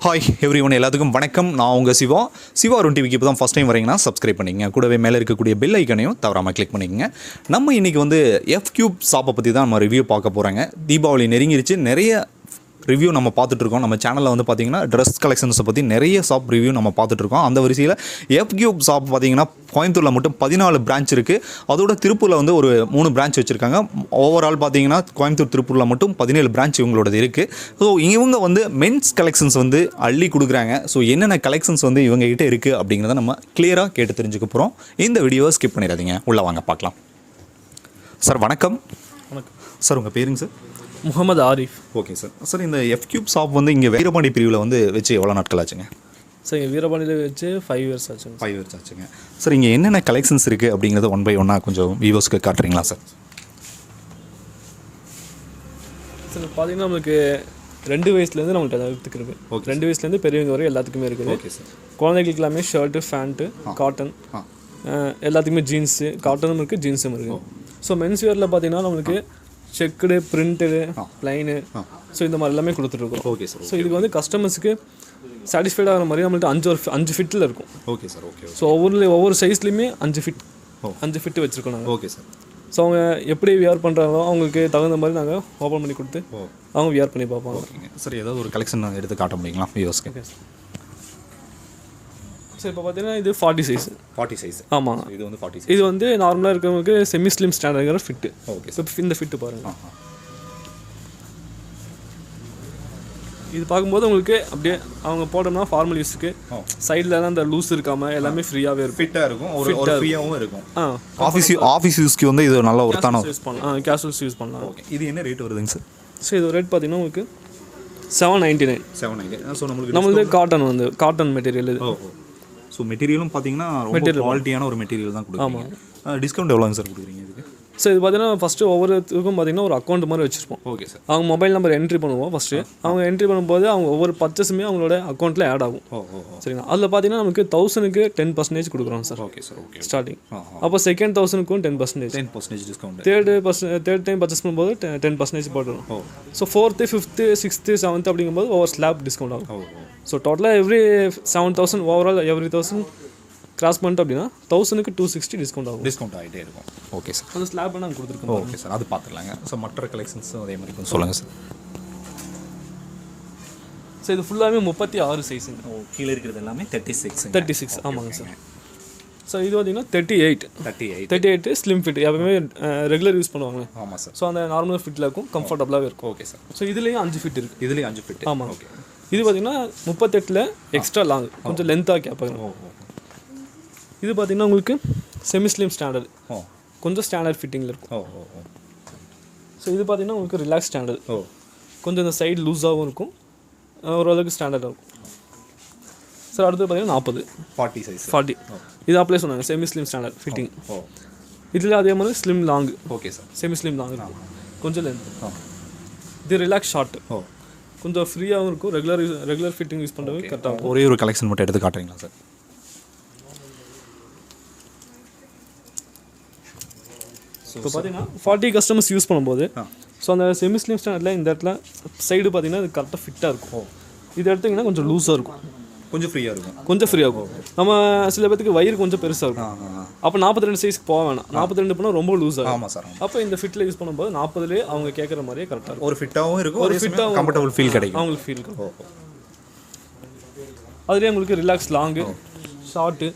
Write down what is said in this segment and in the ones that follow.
Hi every one, எல்லாத்துக்கும் வணக்கம். நான் உங்கள் சிவா அருண் டிவிக்கு இப்போ தான் ஃபஸ்ட் டைம் வரீங்கன்னா சப்ஸ்கிரைப் பண்ணிங்க. கூடவே மேலே இருக்கக்கூடிய பெல் ஐக்கனையும் தவறாமல் கிளிக் பண்ணிக்கங்க. நம்ம இன்றைக்கி வந்து எஃப் கியூப் ஷாப்பை பற்றி தான் நம்ம ரிவ்யூ பார்க்க போகிறாங்க. தீபாவளி நெருங்கிருச்சு, நிறைய ரிவ்யூ நம்ம பார்த்துட்ருக்கோம். நம்ம சேனலில் வந்து பார்த்திங்கன்னா ட்ரெஸ் கலெக்ஷன்ஸை பற்றி நிறைய ஷாப் ரிவ்யூ நம்ம பார்த்துட்ருக்கோம். அந்த வரிசையில் எஃப் கியூப் ஷாப் பார்த்திங்கன்னா கோயம்புத்தூரில் மட்டும் 14 பிரான்ச் இருக்குது. அதோட திருப்பூரில் வந்து ஒரு 3 பிரான்ச் வச்சுருக்காங்க. ஓவரால் பார்த்திங்கன்னா கோயம்புத்தூர் திருப்பூரில் மட்டும் 17 பிரான்ச் இவங்களோடது இருக்குது. ஸோ இவங்க வந்து மென்ஸ் கலெக்ஷன்ஸ் வந்து அள்ளி கொடுக்குறாங்க. ஸோ என்னென்ன கலெக்ஷன்ஸ் வந்து இவங்ககிட்ட இருக்குது அப்படிங்கிறத நம்ம கிளியராக கேட்டு தெரிஞ்சுக்க போகிறோம். இந்த வீடியோவை ஸ்கிப் பண்ணிடாதீங்க, உள்ளே வாங்க பார்க்கலாம். சார் வணக்கம். வணக்கம் சார், உங்கள் பேருங்க sir? Mohammed Arif. Okay sir. Sir, இந்த எஃப் கியூப் ஷாப் வந்து இங்கே வீரபாண்டி பிரிவில் வந்து வச்சு எவ்வளோ நாட்கள் ஆச்சுங்க? சார் இங்கே வீரபாண்டியில் வச்சு 5 இயர்ஸ் ஆச்சுங்க. 5 இயர்ஸ் ஆச்சுங்க. சார், இங்கே என்னென்ன கலெக்ஷன்ஸ் இருக்குது அப்படிங்கிறத ஒன் பை ஒன்னாக கொஞ்சம் வியூவர்ஸ்க்கு காட்டுறீங்களா சார்? சார் பார்த்தீங்கன்னா நம்மளுக்கு 2 வயசுலேருந்து நம்மள்ட்ட எல்லாத்துக்கு இருக்குது. ஓகே. 2 வயசுலேருந்து பெரியவங்க வரை எல்லாத்துக்குமே இருக்குது. Okay sir. குழந்தைகளுக்கு எல்லாமே ஷர்ட்டு, ஃபேண்ட்டு, காட்டன், எல்லாத்துக்குமே ஜீன்ஸு, காட்டனும் இருக்குது, ஜீன்ஸும் இருக்குது. ஸோ மென்ஸ் வேரில் பார்த்தீங்கன்னா நம்மளுக்கு செக்குடு, பிரிண்டடு, ப்ளைனு, ஸோ இந்த மாதிரி எல்லாமே கொடுத்துட்ருக்கோம். Okay sir. ஸோ இதுக்கு வந்து கஸ்டமர்ஸுக்கு சாட்டிஸ்ஃபைட் ஆகிற மாதிரி நம்மள்ட்ட 5 ஃபிட்டில் இருக்கும். Okay sir. ஓகே. ஸோ ஒவ்வொரு சைஸ்லேயுமே 5 ஃபிட் வச்சுருக்கோம் நாங்கள். Okay sir. ஸோ அவங்க எப்படி வியர் பண்ணுறாங்களோ அவங்களுக்கு தகுந்த மாதிரி நாங்கள் ஓப்பன் பண்ணி கொடுத்து அவங்க வியர் பண்ணி பார்ப்பாங்க. ஓகேங்க சார். ஏதாவது ஒரு கலெக்ஷன் எடுத்து காட்ட முடியுங்களா வியூவர்ஸ்க்கு? சார் இப்போ பார்த்தீங்கன்னா இது 40 சைஸ். 40 சைஸ். ஆமாங்க. இது வந்து 40 சைஸ். இது வந்து நார்மலாக இருக்கிறவங்களுக்கு செமி ஸ்லிம் ஸ்டாண்டர்டுங்கிற ஃபிட்டு. ஓகே. இப்போ இந்த ஃபிட்டு பாருங்கள். இது பார்க்கும்போது உங்களுக்கு அப்படியே அவங்க போட்டோம்னா ஃபார்மல் யூஸுக்கு சைடில் அந்த லூஸ் இருக்காமல் எல்லாமே ஃப்ரீயாகவே இருக்கும், ஃபிட்டாக இருக்கும், ஒரு ஃப்ரீயாகவும் இருக்கும். ஆஃபீஸ் யூஸ்க்கு வந்து இது நல்ல ஒரு தானே யூஸ் பண்ணலாம், கேஷுவல்ஸ் யூஸ் பண்ணலாம். ஓகே. இது என்ன ரேட் வருதுங்க சார்? ஸோ இது ரேட் பார்த்தீங்கன்னா உங்களுக்கு 799. 799. ஸோ நம்மளுக்கு காட்டன் மெட்டீரியல் இது. ஓ. ஸோ மெட்டீரியலும் பார்த்தீங்கன்னா ரொம்ப குவாலிட்டியான ஒரு மெட்டீரியல் தான் கொடுக்குறீங்க. டிஸ்கவுண்ட் எவ்வளோங்க சார் கொடுக்குறீங்க இதுக்கு? ஸோ இது பார்த்தீங்கன்னா ஃபஸ்ட்டு ஒவ்வொருத்துக்கும் பார்த்தீங்கன்னா ஒரு அக்கௌண்ட் மாதிரி வச்சுருப்போம். Okay sir. அவங்க மொபைல் நம்பர் என்ட்ரி பண்ணுவோம் ஃபஸ்ட்டு. அவங்க என்ட்ரி பண்ணும்போது அவங்க ஒவ்வொரு பர்ச்சேஸுமே அவங்களோட அக்கௌண்ட்டில் ஆட் ஆகும். சரிங்களா? அதில் பார்த்தீங்கன்னா நமக்கு 1000க்கு 10% கொடுக்குறோம் sir. Okay sir. Okay. Starting. அப்போ செகண்ட் 1000க்கும் 10% டிஸ்கவுண்ட். தேர்ட் டைம் பர்ச்சேஸ் பண்ணும்போது 10% போட்டுரும். So 4th, 5th, 6th, 7th அப்படிங்கும்போது ஒவ்வொரு ஸ்லாப் டிஸ்கவுண்ட் ஆகும். ஸோ டோட்டலாக எவ்ரி 7000 ஓவரால் எவ்ரி 1000 கிராஸ் பண்ணிட்டு அப்படின்னா 1000க்கு 260 டிஸ்கவுண்ட் ஆகும். டிஸ்கவுண்ட் ஆகிட்டே இருக்கும். Okay sir. அந்த ஸ்லாப் நாங்கள் கொடுத்துருக்கோம். Okay sir. அது பார்த்துக்கலாங்க. ஸோ மற்ற கலெக்ஷன்ஸும் அதே மாதிரி கொஞ்சம் சொல்லுங்கள் சார். ஸோ இது ஃபுல்லாகவே 36 சைஸுங்க. கீழே இருக்கிறது எல்லாமே 36. ஆமாங்க சார். ஸோ இது பார்த்தீங்கன்னா 38 ஸ்லிம் ஃபிட். எப்பவுமே ரெகுலர் யூஸ் பண்ணுவாங்க. ஆமாம் சார். ஸோ அந்த நார்மல் ஃபிட்டில் இருக்கும், கம்ஃபர்டபுளாகவே இருக்கும். Okay sir. ஸோ இதுலேயும் 5 ஃபிட் இருக்குது. இதுலேயும் 5 ஃபிட். ஆமாம். ஓகே. இது பார்த்தீங்கன்னா 38ல் எக்ஸ்ட்ரா லாங், கொஞ்சம் லென்த்தாக கேட்பாங்க. இது பார்த்தீங்கன்னா உங்களுக்கு செமி ஸ்லிம் ஸ்டாண்டர்ட், கொஞ்சம் ஸ்டாண்டர்ட் ஃபிட்டிங்கில் இருக்கும். ஸோ இது பார்த்தீங்கன்னா உங்களுக்கு ரிலாக்ஸ் ஸ்டாண்டர்ட், கொஞ்சம் இந்த சைடு லூஸாகவும் இருக்கும், ஓரளவுக்கு ஸ்டாண்டர்டாக இருக்கும். சார் அடுத்து பார்த்தீங்கன்னா 40 சைஸ். 40 இது அப்ளை சொன்னாங்க, செமி ஸ்லிம் ஸ்டாண்டர்ட் ஃபிட்டிங். இதில் அதே மாதிரி slim long. Okay sir. Semi slim long இருக்கும், கொஞ்சம் லென்த். இது ரிலாக்ஸ் ஷார்ட், கொஞ்சம் ஃப்ரீயாகவும் இருக்கும், ரெகுலர் ஃபிட்டிங் யூஸ் பண்ணுறது கரெக்டாக இருக்கும். ஒரே ஒரு கலெக்ஷன் மட்டும் எடுத்து காட்டுறீங்களா சார்? இப்போ பார்த்தீங்கன்னா 40 கஸ்டமர்ஸ் யூஸ் பண்ணும்போது ஸோ அந்த செமி ஸ்லிம் ஸ்டாண்டர்டில் இந்த இடத்துல சைடு பார்த்தீங்கன்னா இது கரெக்டாக ஃபிட்டாக இருக்கும். இது எடுத்திங்கன்னா கொஞ்சம் லூஸாக இருக்கும், கொஞ்சம் ஃப்ரீயாக இருக்கும். நம்ம சில பேருக்கு வயிறு கொஞ்சம் பெருசாக இருக்கும். அப்போ 42 சைஸ்க்கு போக வேணாம், 42 பண்ணால் ரொம்ப லூஸாக. ஆமாம் சார். அப்போ இந்த ஃபிட்டில் யூஸ் பண்ணும்போது 40லேயே அவங்க கேட்குற மாதிரியே கரெக்டாக இருக்கும். ஒரு ஃபிட்டாகவும் இருக்கும், ஒரு ஃபிட்டாகவும் கம்ஃபர்டபுள் ஃபீல் கிடைக்கும், அவங்களுக்கு ஃபீல் இருக்கும். அதுலேயே உங்களுக்கு ரிலாக்ஸ் லாங்கு, ஷார்ட்டு,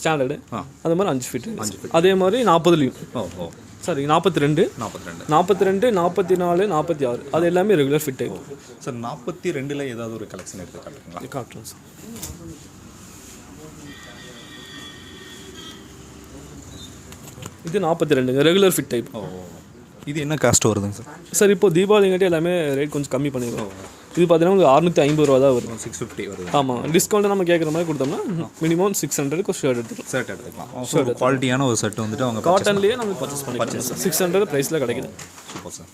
ஸ்டாண்டர்டு, அது மாதிரி 5 ஃபிட். அதே மாதிரி 40லேயும் சாரி 42, 44, 46 அது எல்லாமே ரெகுலர் ஃபிட் ஆகும் சார். 42ல் ஏதாவது ஒரு கலெக்ஷன் எடுத்து காட்டுறீங்களா? காட்டுறோம் சார். இது 42 ரெகுலர் ஃபிட் டைப். இது என்ன காஸ்ட் வருதுங்க சார்? சார் இப்போ தீபாவளிங்காட்டி எல்லாமே ரேட் கொஞ்சம் கம்மி பண்ணிடுவோம். இது பார்த்தீங்கன்னா உங்களுக்கு 650 ரூபா தான் வரும். 650 வருது. ஆமாம். டிஸ்கவுண்ட் நம்ம கேட்குற மாதிரி கொடுத்தோம்னா மினிமம் 600க்கு ஷர்ட் எடுத்துக்கலாம். ஷர்ட் குவாலிட்டியான ஒரு ஷர்ட் வந்துட்டு அவங்க காட்டன்லேயே நம்ம பர்ச்சேஸ் பண்ணிக்கலாம். 600 ப்ரைஸில் கிடைக்குது. Super sir.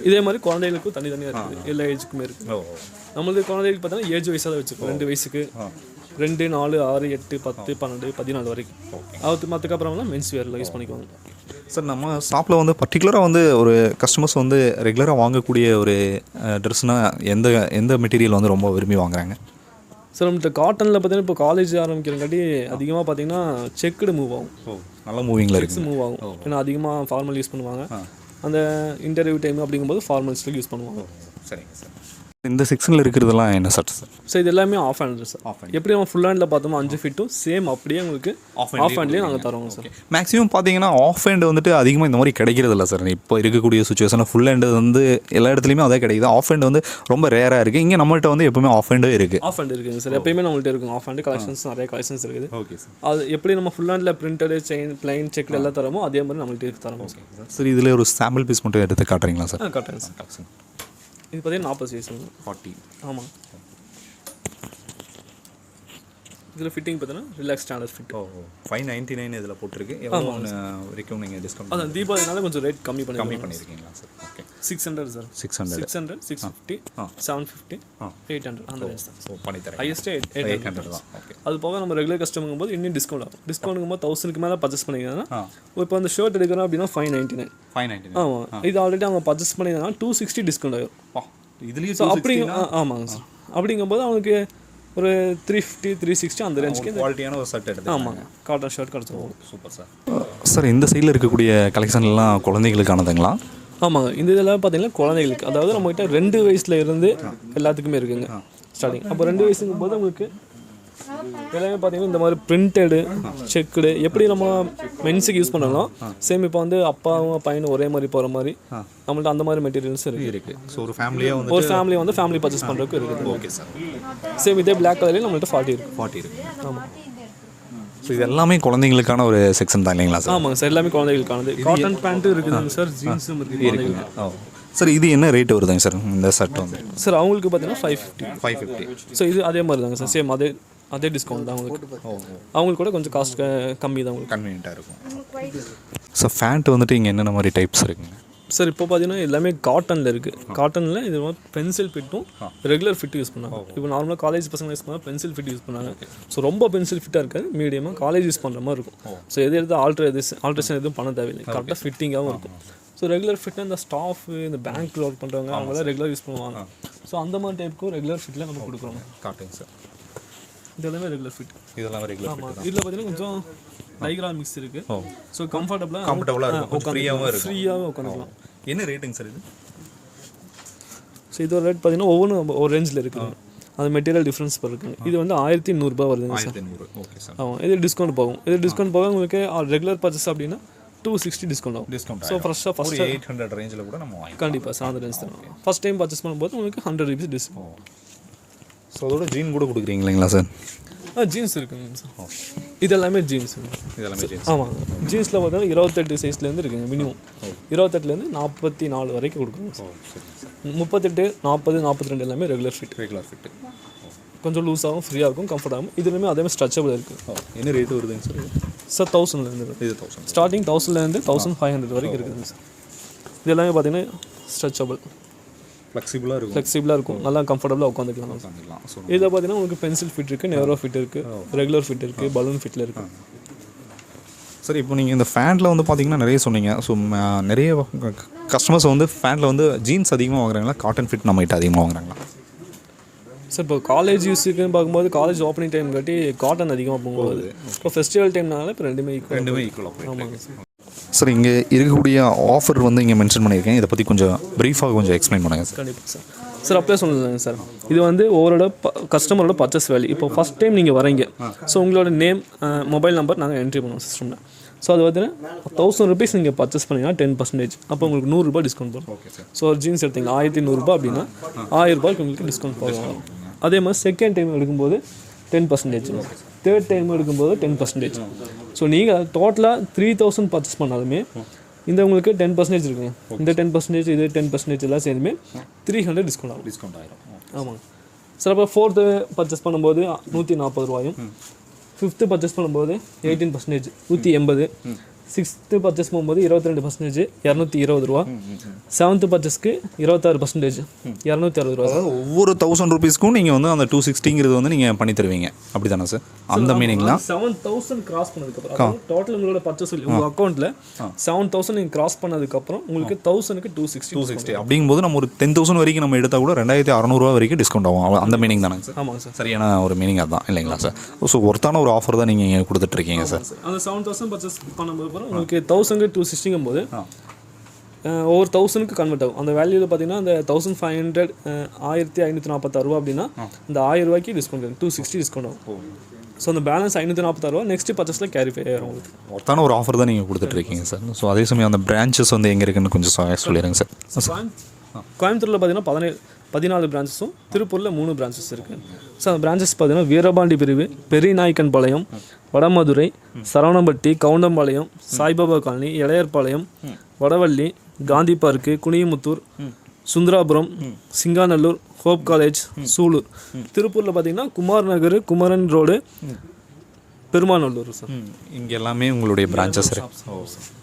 இதே மாதிரி குழந்தைகளுக்கும் தனித்தனியாக இருக்குது, எல்லா ஏஜுக்குமே இருக்குது. நம்மளுக்கு குழந்தைகளுக்கு பார்த்தீங்கன்னா ஏஜ் வைஸாக தான் வச்சுருக்கோம். 2 வயசுக்கு, 2, 4, 6, 8, 10, 12, 14 வரைக்கும். அது மற்றக்கப்புறம்லாம் மென்ஸ் வேரில் யூஸ் பண்ணிக்குவாங்க. சார், நம்ம ஷாப்பில் வந்து பர்டிகுலராக வந்து ஒரு கஸ்டமர்ஸ் வந்து ரெகுலராக வாங்கக்கூடிய ஒரு ட்ரெஸ்னால் எந்த மெட்டீரியல் வந்து ரொம்ப விரும்பி வாங்குறாங்க? சார் நம்மகிட்ட காட்டனில் பார்த்தீங்கன்னா இப்போ காலேஜ் ஆரம்பிக்கிறங்காட்டி அதிகமாக பார்த்தீங்கன்னா செக்குடு மூவ் ஆகும். நல்ல மூவிங்கில் இருக்குது. மூவ் ஆகும். ஏன்னா அதிகமாக ஃபார்மல் யூஸ் பண்ணுவாங்க. அந்த இன்டர்வியூ டைம் அப்படிங்கும்போது ஃபார்மல்ஸில் யூஸ் பண்ணுவாங்க. சரிங்க சார். இந்த செக்ஷனில் இருக்கிறதெல்லாம் என்ன ஷர்ட் சார்? சார் இது எல்லாமே ஆஃப் ஹேண்ட் சார். எப்படி நம்ம ஃபுல் ஹேண்டில் பார்த்தோமோ 5 ஃபீட்டும் சேம் அப்படியே உங்களுக்கு ஆஃப் ஹேண்ட்லேயே நாங்கள் தரோங்க சார். மேக்ஸிமம் பார்த்தீங்கன்னா ஆஃப் ஹேண்ட் வந்துட்டு அதிகமாக இந்த மாதிரி கிடைக்கிறது இல்லை சார். இப்போ இருக்கக்கூடிய சுச்சுவேஷனில் ஃபுல் ஹேண்டு வந்து எல்லா இடத்துலையுமே அதே கிடைக்குது. ஆஃப் ஹேண்ட் வந்து ரொம்ப ரேராக இருக்குது. இங்கே நம்மள்ட்ட வந்து எப்பவுமே ஆஃப் ஹேண்டும் இருக்குது. ஆஃப் ஹேண்ட் இருக்குங்க சார். எப்பயுமே நம்மள்ட்ட இருக்கும் ஆஃப் ஹேண்ட் கலெக்ஷன்ஸ், நிறைய கலெக்ஷன்ஸ் இருக்குது. Okay sir. அது எப்படி நம்ம full handle printed chain plain check எல்லாம் தரோமோ அதே மாதிரி நம்மள்ட்ட தரோம் சார். சார் இதில் ஒரு சாம்பிள் பீஸ் மட்டும் எடுத்து காட்டுறீங்களா சார்? காட்டுறேன் சார். இது பார்த்தீங்கன்னா 40 சைஸ் 40. ஆமாம். இதில் ஃபிட்டிங் பார்த்தீங்கன்னா ரிலாக்ஸ் ஸ்டாண்டர்ட் ஃபிட். 599 இதில் போட்டிருக்கு. எவ்வளோ வரைக்கும் நீங்கள் டிஸ்கவுண்ட்? அதான் தீபாவளினால கொஞ்சம் ரேட் கம்மி பண்ணியிருக்கீங்களா சார்? ஓகே. 600 சார். 600, 650, 750, 800 அந்த ரேஞ்ச் தான். ஸோ பண்ணித்தரேன். ஹையஸ்ட்டு 800 தான். ஓகே. அது போக நம்ம ரெகுலர் கஸ்டமருங்கும் போது இன்னும் டிஸ்கவுண்ட் ஆகும். டிஸ்கவுண்ட்டுங்கும் போது 1000க்கு மேலே பர்ச்சேஸ் பண்ணிங்கன்னா இப்போ அந்த ஷர்ட் எடுக்கிறோம் அப்படின்னா 599. ஆமாம். இது ஆல்ரெடி அவங்க பர்ச்சேஸ் பண்ணியிருந்தாங்கன்னா 260 டிஸ்கவுண்ட் ஆகும். இதுலேயும் ஸோ அப்படிங்க ஆமாங்க சார். அப்படிங்கும்போது அவங்களுக்கு ஒரு 350, 360 அந்த ரேஞ்சுக்கு குவாலிட்டியான ஒரு ஷர்ட் எடுத்து. ஆமாங்க. காட்டன் ஷர்ட் கிடச்சிரும். Super sir. சார் இந்த சைடில் இருக்கக்கூடிய கலெக்ஷன்லாம் குழந்தைகளுக்கானதுங்களா? ஆமாங்க. இந்த இதெல்லாம் பார்த்தீங்கன்னா குழந்தைகளுக்கு, அதாவது நம்மகிட்ட 2 வயசுல இருந்து எல்லாத்துக்குமே இருக்குங்க ஸ்டார்டிங். அப்போ 2 வயசுங்கும் போது உங்களுக்கு எல்லாமே பார்த்தீங்கன்னா இந்த மாதிரி பிரிண்டடு செக்குடு எப்படி நம்ம மென்ஸுக்கு யூஸ் பண்ணலாம் சேம் இப்போ வந்து அப்பாவும் பையனும் ஒரே மாதிரி போகிற மாதிரி நம்மள்ட்ட அந்த மாதிரி மெட்டீரியல்ஸ் இருக்குது. ஸோ ஒரு ஃபேமிலியாக வந்து ஒரு ஃபேமிலி வந்து ஃபேமிலி பர்ச்சேஸ் பண்ணுறதுக்கு இருக்குது. Okay sir. சேம் இதே பிளாக் கலர்லேயே நம்மள்ட்ட 40 இருக்குது. 40 இருக்குது. ஆமாம். ஸோ இது எல்லாமே குழந்தைங்களுக்கான ஒரு செக்ஷன் தான் இல்லைங்களா சார்? ஆமாங்க சார். எல்லாமே குழந்தைகளுக்கானது. காட்டன் பேண்ட்டும் இருக்குதுங்க சார். ஜீன்ஸும் இருக்குதுங்க. சார் இது என்ன ரேட் வருதுங்க சார் இந்த ஷர்ட் வந்து? சார் அவங்களுக்கு பார்த்தீங்கன்னா 550. 550. ஸோ இது அதே மாதிரி தாங்க சார். சேம் அதே டிஸ்கவுண்ட் தான் அவங்களுக்கு. அவங்களுக்கு கூட கொஞ்சம் காஸ்ட் கம்மி தான் உங்களுக்கு. கன்வீனியண்ட்டாக இருக்கும். ஸோ ஃபேண்ட் வந்துட்டு இங்கே என்னென்ன மாதிரி டைப்ஸ் இருக்குங்க சார்? இப்போ பார்த்தீங்கன்னா எல்லாமே காட்டனில் இருக்குது. காட்டனில் இது பென்சில் ஃபிட்டும் ரெகுலர் ஃபிட் யூஸ் பண்ணாங்க. இப்போ நார்மலாக காலேஜ் பசங்க யூஸ் பண்ணால் பென்சில் ஃபிட் யூஸ் பண்ணாங்க. ஸோ ரொம்ப பென்சில் ஃபிட்டாக இருக்காது, மீடியமாக காலேஜ் யூஸ் பண்ணுற மாதிரி இருக்கும். ஸோ எடுத்து ஆல்ட்ரேஷன் எதுவும் பண்ண தேவையில்லை, கரெக்டாக ஃபிட்டிங்காகவும் இருக்கும். ஸோ ரெகுலர் ஃபிட்னா இந்த ஸ்டாஃப் இந்த பேங்க்கில் ஒர்க் பண்ணுறவங்க அவங்களாம் ரெகுலர் யூஸ் பண்ணுவாங்க. ஸோ அந்த மாதிரி டைப்புக்கும் ரெகுலர் ஃபிட்டில் நம்ம கொடுக்குறோம். காட்டுங்க சார். இது எல்லாமே ரெகுலர் ஃபிட். இதெல்லாம் ரெகுலர். ஆமாம். இதில் பார்த்தீங்கன்னா கொஞ்சம் டைக்ரா மிக்ஸ் இருக்குது. ஸோ கம்ஃபர்டபுளாக இருக்கும், ஃப்ரீயாகவும் உட்காந்துக்கலாம். என்ன ரேட்டுங்க சார் இது? ஸோ இதோட ரேட் பார்த்தீங்கன்னா ஒவ்வொன்றும் ஒரு ரேஞ்சில் இருக்குது. அது மெட்டீரியல் டிஃப்ரென்ஸ் இருக்குங்க. இது வந்து 1100 ரூபாய் வருதுங்க சார். 1100. Okay sir. ஆமாம். இது டிஸ்கவுண்ட் போகும். இது டிஸ்கவுண்ட் போக உங்களுக்கு ரெகுலர் பர்ச்சேஸ் அப்படின்னா 260 டிஸ்கவுண்ட் ஆகும். டிஸ்கவுண்ட். ஸோ ஃபஸ்ட்டு 800 ரேஞ்சில் கூட நம்ம வாங்கிக்கலாம். கண்டிப்பாக சார் அந்த ரேஞ்ச் தான். ஃபஸ்ட் டைம் பர்ச்சேஸ் பண்ணும்போது உங்களுக்கு 100 rupees டிஸ்கவுண்ட். ஸோ அதோட ஜீன் கூட கொடுக்குறீங்களா சார்? ஜீன்ஸ் இருக்குங்க சார். இது எல்லாமே ஜீன்ஸ். இதெல்லாமே ஜீன்ஸ். ஆமாம். ஜீன்ஸில் பார்த்தீங்கன்னா 28 சைஸ்லேருந்து இருக்குங்க மினிமம். 28லேருந்து 44 வரைக்கும் கொடுக்குறோங்க சார். 38, 40, 42 எல்லாமே ரெகுலர் ஃபிட். கொஞ்சம் லூஸாகவும் ஃப்ரீயாக இருக்கும், கம்ஃபர்டாகவும். இதுலேயுமே அதே மாதிரி ஸ்ட்ரெச்சபிள் இருக்குது. என்ன ரேட்டு வருதுங்க சார்? சார் 1000லேருந்து. இது 1000. ஸ்டார்டிங் 1000லேருந்து 1500 வரைக்கும் இருக்குதுங்க சார். இது எல்லாமே பார்த்தீங்கன்னா ஸ்ட்ரெச்சபிள், ஃப்ளெக்சிபிளாக இருக்கும், நல்லா கம்ஃபர்டபுளாக உட்காந்துக்கலாம். இதில் பார்த்தீங்கன்னா உங்களுக்கு பென்சில் ஃபிட் இருக்குது, நேரோ ஃபிட் இருக்குது, ரெகுலர் ஃபிட் இருக்குது, பலூன் ஃபிட்டில் இருக்குது. சார் இப்போ நீங்கள் இந்த ஃபேண்டில் வந்து பார்த்தீங்கன்னா நிறைய சொன்னீங்க. ஸோ நிறைய கஸ்டமர்ஸ் வந்து ஃபேண்டில் வந்து ஜீன்ஸ் அதிகமாக வாங்குறாங்களா, காட்டன் ஃபிட் நம்மகிட்ட அதிகமாக வாங்குறாங்களா? சார் இப்போ காலேஜ் யூஸுக்குன்னு பார்க்கும்போது காலேஜ் ஓப்பனிங் டைம் காட்டி காட்டன் அதிகமாக போகும்போது, இப்போ ஃபெஸ்டிவல் டைம்னால இப்போ ரெண்டுமே ஈக்குவல். ஆமாங்க சார். சார் இங்கே இருக்கக்கூடிய ஆஃபர் வந்து இங்கே மென்ஷன் பண்ணியிருக்கேன். இதை பற்றி கொஞ்சம் ப்ரீஃபாக கொஞ்சம் எக்ஸ்பிளைன் பண்ணுங்கள் சார். கண்டிப்பாக சார். சார் அப்படியே சொல்லுங்கள் சார். இது வந்து ஒவ்வொரு கஸ்டமரோட பர்ச்சேஸ் வேல்யூ. இப்போ ஃபஸ்ட் டைம் நீங்கள் வரீங்க, ஸோ உங்களோட நேம், மொபைல் நம்பர் நாங்கள் என்ட்ரி பண்ணுவோம் சிஸ்டமில். ஸோ அது பார்த்தீங்கன்னா 1000 rupees நீங்கள் பர்ச்சேஸ் பண்ணிங்கன்னா 10%. அப்போ உங்களுக்கு 100 ரூபாய் டிஸ்கவுண்ட் போகும். ஸோ ஒரு ஜீன்ஸ் எடுத்தீங்க 1100 ரூபாய் அப்படின்னா 1000 ரூபாய்க்கு உங்களுக்கு டிஸ்கவுண்ட் போகும். அதே மாதிரி செகண்ட் டைம் எடுக்கும்போது 10%, தேர்ட் டைம் எடுக்கும்போது 10%. ஸோ நீங்கள் டோட்டலாக 3000 பர்ச்சேஸ் பண்ணாலுமே இந்த உங்களுக்கு 10% இருக்குங்க. இந்த 10%, இது 10% எல்லாம் சேர்ந்துமே 300 டிஸ்கவுண்ட் ஆகும். ஆமாங்க சார். அப்போ 4th பர்ச்சேஸ் பண்ணும்போது 140 ரூபாயும், 5th பர்ச்சேஸ் பண்ணும்போது 18% 180, 6th பர்ச்சேஸ் போகும்போது 22%, 220 ரூபா. 7th பர்ச்சேஸ்க்கு 26%, 260 ரூபா. அதாவது ஒவ்வொரு 1000 ருபீஸ்க்கும் நீங்கள் வந்து அந்த 260ங்கிறது வந்து நீங்கள் பண்ணி தருவீங்க அப்படி தானே சார்? அந்த மீனிங்லாம் 7000 கிராஸ் பண்ணதுக்கப்புறம் டோட்டல் உங்களோட பர்ச்சேஸ் உங்கள் அக்கௌண்ட்டில் 7000 நீங்கள் கிராஸ் பண்ணதுக்கப்புறம் உங்களுக்கு 1000க்கு 260 அப்படிங்கும்போது நம்ம ஒரு 10,000 வரைக்கும் நம்ம எடுத்தால் கூட 2600 வரைக்கும் டிஸ்கவுண்ட் ஆகும். அந்த மீனிங் தானே சார்? ஆமாங்க சார். சரியான ஒரு மீனிங் அதுதான் இல்லைங்களா சார்? ஸோ ஒருத்தான ஒரு ஆஃபர் தான் நீங்கள் கொடுத்துட்ருக்கீங்க சார். அந்த 7000 பர்ச்சேஸ் பண்ணும்போது உங்களுக்கு 1000க்கு 260ங்கும் போது ஒவ்வொரு 1000க்கு கன்வெர்ட் ஆகும். அந்த வேல்யூவில் பார்த்தீங்கன்னா அந்த 1500 1546 ரூபா அப்படின்னா இந்த 1000 ரூபாய்க்கு டிஸ்கவுண்ட் 260 டிஸ்கவுண்ட் ஆகும். ஸோ அந்த பேலன்ஸ் 546 ரூபா நெக்ஸ்ட் பர்ச்சேஸில் கேரிஃபை ஆகும் உங்களுக்கு. ஒருத்தான ஒரு ஆஃபர் தான் நீங்கள் கொடுத்துட்ருக்கீங்க சார். ஸோ அதே சமயம் அந்த பிரான்ச்சஸ் வந்து எங்கே இருக்குன்னு கொஞ்சம் சொல்லிடுங்க சார். கோயம்புத்தூரில் பார்த்தீங்கன்னா 14 பிரான்ச்சஸும், திருப்பூரில் 3 பிரான்ச்சஸ் இருக்குது. ஸோ அந்த பிரான்ச்சஸ் பார்த்தீங்கன்னா Veerapandi Pirivu, Periyanaickenpalayam, Vadamadurai, Saravanampatti, Goundampalayam, Saibaba colony, Ilaiyarpalayam, Vadavalli, Gandhi park, Kuniyamuthur, Sundarapuram, Singanallur, hope college, Sulur. திருப்பூரில் பார்த்தீங்கன்னா குமார் நகர், குமரன் ரோடு, பெருமாநல்லூர் சார். இங்கே எல்லாமே உங்களுடைய பிரான்ச்சஸ் இருக்கு.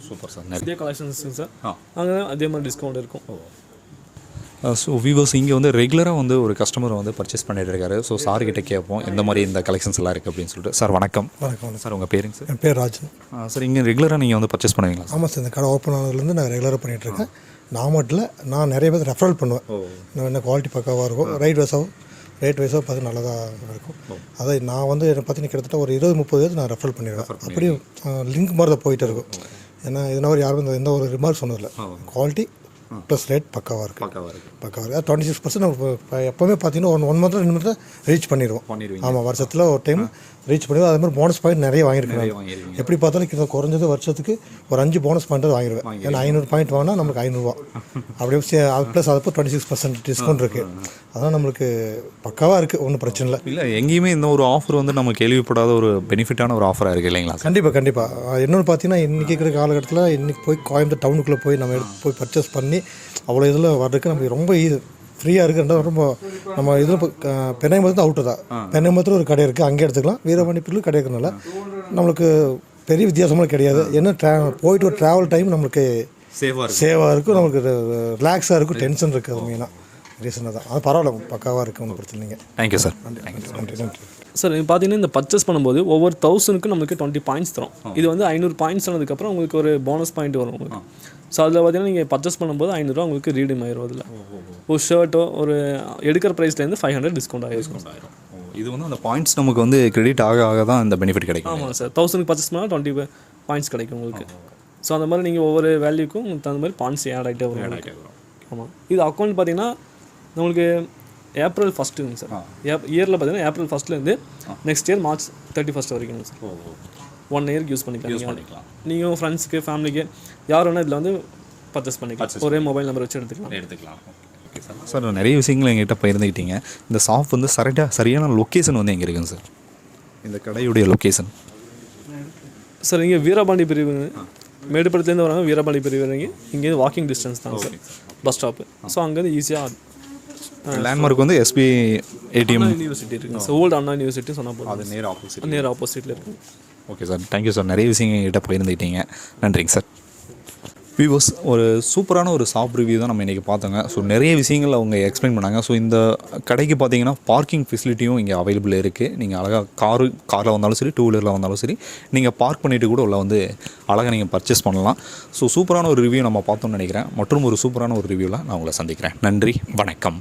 Super sir. நிறைய கலெக்ஷன்ஸ் சார். அங்கே அதே மாதிரி டிஸ்கவுண்ட் இருக்கும். ஸோ வியூவர்ஸ் இங்கே வந்து ரெகுலராக வந்து ஒரு கஸ்டமர் வந்து பர்ச்சேஸ் பண்ணிட்டு இருக்காரு. ஸோ சார்கிட்ட கேட்போம் எந்த மாதிரி இந்த கலெக்ஷன்ஸ் எல்லாம் இருக்குது அப்படின்னு சொல்லிட்டு. சார் வணக்கம். வணக்கம் சார் உங்கள் பேருங்க சார்? என் பேர் ராஜன். சார் இங்கே ரெகுலராக நீங்கள் வந்து பர்ச்சேஸ் பண்ணுவீங்களா? ஆமாம் சார், இந்த கடை ஓப்பன் ஆனதுலேருந்து நான் ரெகுலராக பண்ணிகிட்ருக்கேன். நான் மட்டும் இல்லை, நான் நிறைய பேர் ரெஃபரல் பண்ணுவேன். நான் என்ன குவாலிட்டி பக்காவாக இருக்கும், ரேட் வைஸாக பார்த்து நல்லதாக இருக்கும். அதை நான் வந்து என்னை பார்த்தீங்கன்னா கிட்டத்தட்ட ஒரு 20-30 பேருக்கு நான் ரெஃபரல் பண்ணிடுவேன். அப்படியும் லிங்க் மாதிரி தான் போயிட்டு இருக்கும். ஏன்னா இதனால் யாரும் எந்த ஒரு ரிமார்க் சொன்னதில்லை. குவாலிட்டி ப்ளஸ் ரேட் பக்காவாக இருக்குது. 26% நம்ம எப்போவுமே பார்த்தீங்கன்னா ஒன் மந்த்தில் 2 மந்த்தில் ரீச் பண்ணிடுவோம். ஆமாம், வருஷத்தில் ஒரு டைம் ரீச் பண்ணிடுவோம். அதே மாதிரி போனஸ் பாயிண்ட் நிறைய வாங்கியிருக்கேன். எப்படி பார்த்தாலும் கிட்ட குறைஞ்சது வருஷத்துக்கு ஒரு 5 போனஸ் பாயிண்ட் வாங்கிடுவேன். ஏன்னா 500 பாயிண்ட் வாங்கினா நம்மளுக்கு 500 ரூபா அப்படியே அது ப்ளஸ் அது 26% டிஸ்கவுண்ட் இருக்குது. அதான் நம்மளுக்கு பக்காவாக இருக்குது, ஒன்றும் பிரச்சனை இல்லை. இல்லை எங்கேயுமே இந்த ஒரு ஆஃபர் வந்து நம்ம கேள்விப்படாத ஒரு பெனிஃபிட்டான ஒரு ஆஃபராக இருக்குது இல்லைங்களா? கண்டிப்பாக. இன்னொன்று பார்த்தீங்கன்னா இன்றைக்கி இருக்கிற காலகட்டத்தில் இன்றைக்கி போய் கோயம்புத்தூர் டவுனுக்குள்ளே போய் நம்ம போய் பர்ச்சேஸ் பண்ணி அவ்வளோ இதில் வர்றதுக்கு நமக்கு ரொம்ப ஃப்ரீயாக இருக்குன்ற ரொம்ப நம்ம இதில் பெண்ணாயம்பலத்தில் அவுட்டு தான். பெண்ணாயம்பலத்தில் ஒரு கடை இருக்குது, அங்கே எடுத்துக்கலாம். வீரபாண்டி பிரிவில் கடை இருக்கிறனால நம்மளுக்கு பெரிய வித்தியாசமாக கிடையாது. என்ன போயிட்டு ஒரு ட்ராவல் டைம் நம்மளுக்கு சேவாக இருக்கும், நம்மளுக்கு ரிலாக்ஸாக இருக்கும், டென்ஷன் இருக்குது. அது மெயினாக ரீசனாக தான். அது பரவாயில்ல, பக்காவாக இருக்குது, ஒன்றும் பிரச்சனை இல்லைங்க. Thank you sir. நன்றி. சார் நீங்கள் பார்த்தீங்கன்னா இந்த பர்ச்சேஸ் பண்ணும்போது ஒவ்வொரு 1000க்கு நமக்கு 20 பாயிண்ட்ஸ் தரும். இது வந்து 500 பாயிண்ட்ஸ் ஆனதுக்கப்புறம் உங்களுக்கு ஒரு போனஸ் பாயிண்ட் வரும் உங்களுக்கு. ஸோ அதில் பார்த்தீங்கன்னா நீங்கள் பர்ச்சேஸ் பண்ணும்போது 500 ரூபா உங்களுக்கு ரீடீம் ஆயிரும். அதில் ஒரு ஷர்ட்டோ ஒரு எடுக்கிற ப்ரைஸ்லேருந்து 500 டிஸ்கவுண்ட் ஆகிருக்கும். இது வந்து அந்த பாயிண்ட்ஸ் நமக்கு வந்து கிரெடிட் ஆக தான் இந்த பெனிஃபிட் கிடைக்கும். ஆமாம் சார், 1000க்கு பர்ச்சேஸ் பண்ணால் 20 பாயிண்ட்ஸ் கிடைக்கும் உங்களுக்கு. ஸோ அந்த மாதிரி நீங்கள் ஒவ்வொரு வேல்யூக்கும் உங்களுக்கு தகுந்த மாதிரி பாயிண்ட்ஸ் ஆட் ஆகிட்டே வரும். ஆமாம், இது அக்கௌண்ட் பார்த்தீங்கன்னா நம்மளுக்கு April 1 சார். இயரில் பார்த்தீங்கன்னா April 1 நெக்ஸ்ட் இயர் March 31 வரைக்கும் சார். 1 இயருக்கு யூஸ் பண்ணிக்கலாம். நீங்கள் ஃப்ரெண்ட்ஸுக்கு ஃபேமிலிக்கு யார் வேணால் இதில் வந்து பர்ச்சேஸ் பண்ணிக்கலாம். ஒரே மொபைல் நம்பர் வச்சு எடுத்துக்கலாம். சார் நிறைய விஷயங்கள் எங்கள்கிட்ட பகிர்ந்துக்கிட்டீங்க. இந்த ஷாப் வந்து சரியான லொக்கேஷன் வந்து எங்கே இருக்குங்க சார்? இந்த கடையுடைய லொக்கேஷன் சார் இங்கே வீரபாண்டி பிரிவு, மேடுபடத்துலேருந்து வராங்க. வீரபாண்டி பிரிவு இங்கேருந்து வாக்கிங் டிஸ்டன்ஸ் தான் சார் பஸ் ஸ்டாப்பு. ஸோ அங்கேருந்து ஈஸியாக லேண்ட்மார்க் வந்து எஸ்பி ஏடிஎம் யூனிவர்சிட்டி இருக்குங்க சார். ஓல்டு அண்ணா யூனிவர்சிட்டி சொன்னால் போதும். அது நேர் ஆப்போசிட்டில் இருக்குது. Okay sir, thank you sir. நிறைய விஷயங்கள் எங்கள்கிட்ட பகிர்ந்துக்கிட்டீங்க. நன்றிங்க சார். வியூவர்ஸ், ஒரு சூப்பரான ஒரு ஷாப் ரிவ்யூ தான் நம்ம இன்றைக்கி பார்த்தோங்க. ஸோ நிறைய விஷயங்கள் அவங்க எக்ஸ்பிளைன் பண்ணாங்க. ஸோ இந்த கடைக்கு பார்த்தீங்கன்னா பார்க்கிங் ஃபெசிலிட்டியும் இங்கே அவைலபிள் இருக்குது. நீங்கள் அழகாக காரில் வந்தாலும் சரி, 2 வீலரில் வந்தாலும் சரி, நீங்கள் பார்க் பண்ணிவிட்டு கூட உள்ள வந்து அழகாக நீங்கள் பர்ச்சேஸ் பண்ணலாம். ஸோ சூப்பரான ஒரு ரிவ்யூ நம்ம பார்த்தோம்னு நினைக்கிறேன். மற்றும் ஒரு சூப்பரான ஒரு ரிவ்யூவில் நான் உங்களை சந்திக்கிறேன். நன்றி, வணக்கம்.